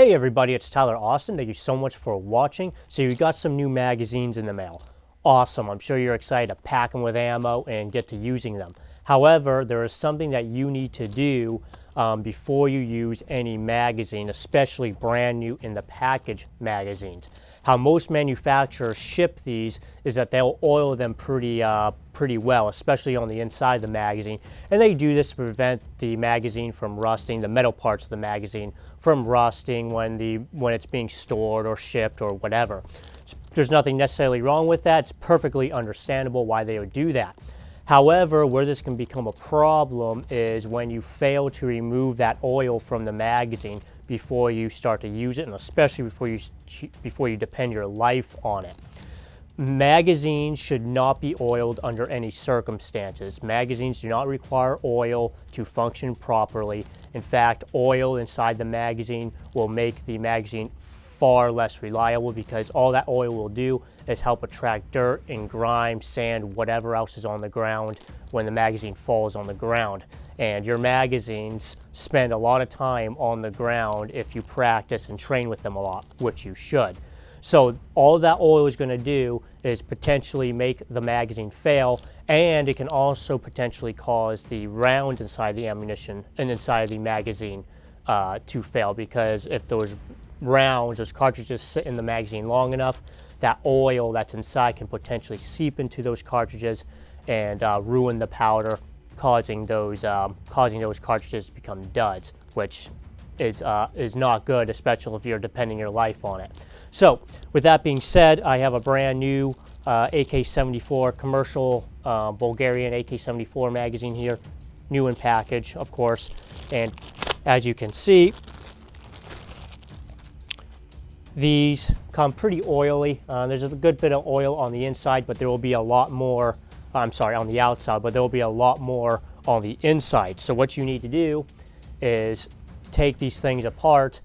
Hey everybody, it's Tyler Austin. Thank you so much for watching. So you got some new magazines in the mail. Awesome. I'm sure you're excited to pack them with ammo and get to using them. However, there is something that you need to do before you use any magazine, especially brand new in the package magazines. How most manufacturers ship these is that they'll oil them pretty well, especially on the inside of the magazine. And they do this to prevent the magazine from rusting, the metal parts of the magazine from rusting when it's being stored or shipped or whatever. There's nothing necessarily wrong with that. It's perfectly understandable why they would do that. However, where this can become a problem is when you fail to remove that oil from the magazine before you start to use it, and especially before you depend your life on it. Magazines should not be oiled under any circumstances. Magazines do not require oil to function properly. In fact, oil inside the magazine will make the magazine far less reliable because all that oil will do is help attract dirt and grime, sand, whatever else is on the ground when the magazine falls on the ground. And your magazines spend a lot of time on the ground if you practice and train with them a lot, which you should. So all that oil is going to do is potentially make the magazine fail, and it can also potentially cause the rounds inside the ammunition and inside the magazine to fail, because if those rounds, those cartridges sit in the magazine long enough, that oil that's inside can potentially seep into those cartridges and ruin the powder, causing those cartridges to become duds, which is not good, especially if you're depending your life on it. So with that being said, I have a brand new AK-74 commercial Bulgarian AK-74 magazine here, new in package, of course. And as you can see, these come pretty oily. There's a good bit of oil on the inside, but there will be a lot more, on the outside, but there will be a lot more on the inside. So what you need to do is take these things apart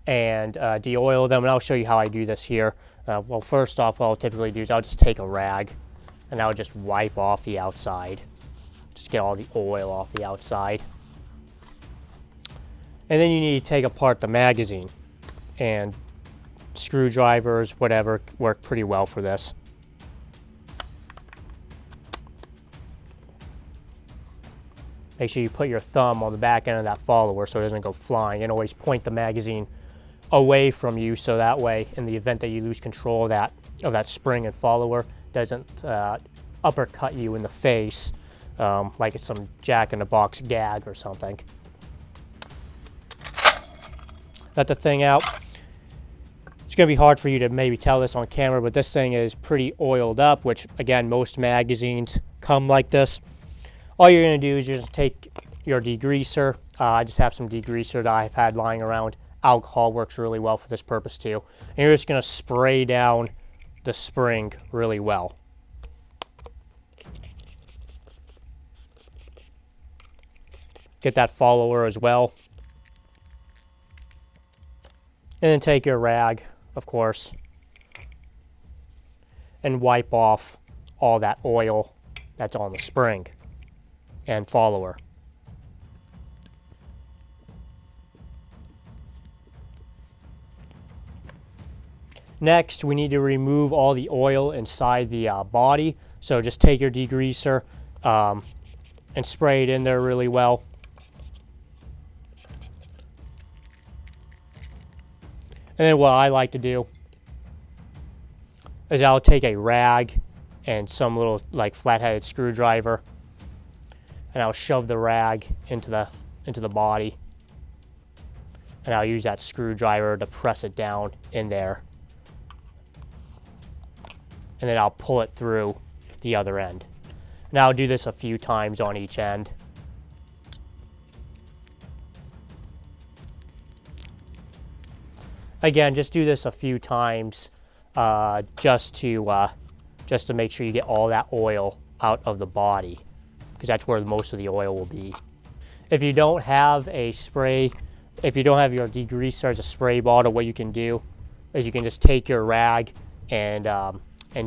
and de-oil them, and I'll show you how I do this here. Well, first off, what I'll typically do is I'll just take a rag and I'll just wipe off the outside. Just get all the oil off the outside. And then you need to take apart the magazine, and screwdrivers, whatever, work pretty well for this. Make sure you put your thumb on the back end of that follower so it doesn't go flying, and always point the magazine away from you so that way, in the event that you lose control of that spring and follower, doesn't uppercut you in the face like it's some jack-in-the-box gag or something. Let the thing out. It's going to be hard for you to maybe tell this on camera, but this thing is pretty oiled up, which again, most magazines come like this. All you're going to do is just take your degreaser. I just have some degreaser that I've had lying around. Alcohol works really well for this purpose too. And you're just going to spray down the spring really well. Get that follower as well. And then take your rag, of course, and wipe off all that oil that's on the spring and follower. Next, we need to remove all the oil inside the body. So just take your degreaser and spray it in there really well. And then what I like to do is I'll take a rag and some little like flat-headed screwdriver, and I'll shove the rag into the body, and I'll use that screwdriver to press it down in there, and then I'll pull it through the other end. Now I'll do this a few times on each end. Again, just do this a few times just to make sure you get all that oil out of the body, because that's where most of the oil will be. If you don't have a spray, if you don't have your degreaser as a spray bottle, what you can do is you can just take your rag and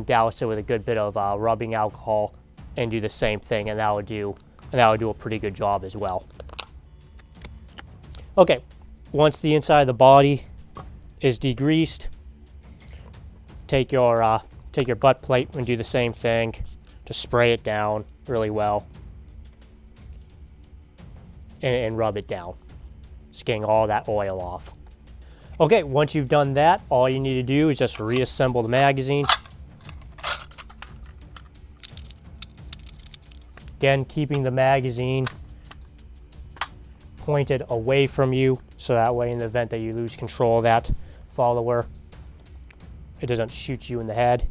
douse it with a good bit of rubbing alcohol and do the same thing, and that would do a pretty good job as well. Okay, once the inside of the body is degreased, take your butt plate and do the same thing. Just spray it down really well and rub it down, just getting all that oil off. Okay, once you've done that, all you need to do is just reassemble the magazine. Again, keeping the magazine pointed away from you, so that way in the event that you lose control of that follower, it doesn't shoot you in the head.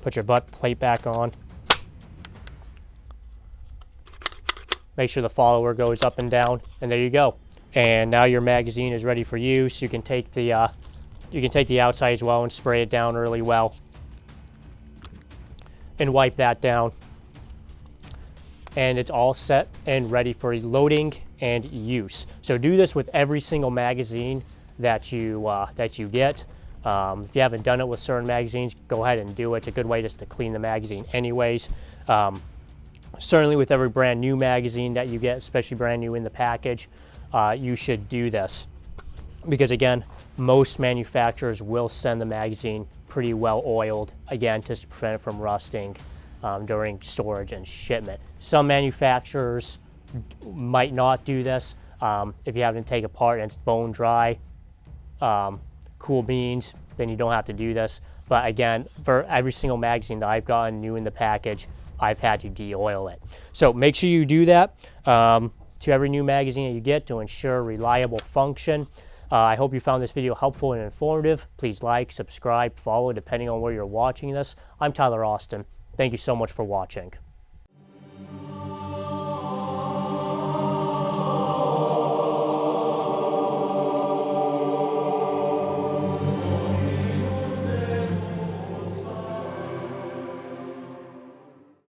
Put your butt plate back on. Make sure the follower goes up and down, and there you go. And now your magazine is ready for use. You can take the outside as well and spray it down really well, and wipe that down. And it's all set and ready for loading and use. So do this with every single magazine that you get. If you haven't done it with certain magazines, go ahead and do it. It's a good way just to clean the magazine anyways. Certainly with every brand new magazine that you get, especially brand new in the package, you should do this. Because again, most manufacturers will send the magazine pretty well oiled, again, to prevent it from rusting during storage and shipment. Some manufacturers might not do this. If you have to take apart and it's bone dry, cool beans, then you don't have to do this. But again, for every single magazine that I've gotten new in the package, I've had to de-oil it. So make sure you do that to every new magazine that you get to ensure reliable function. I hope you found this video helpful and informative. Please like, subscribe, follow, depending on where you're watching this. I'm Tyler Austin. Thank you so much for watching.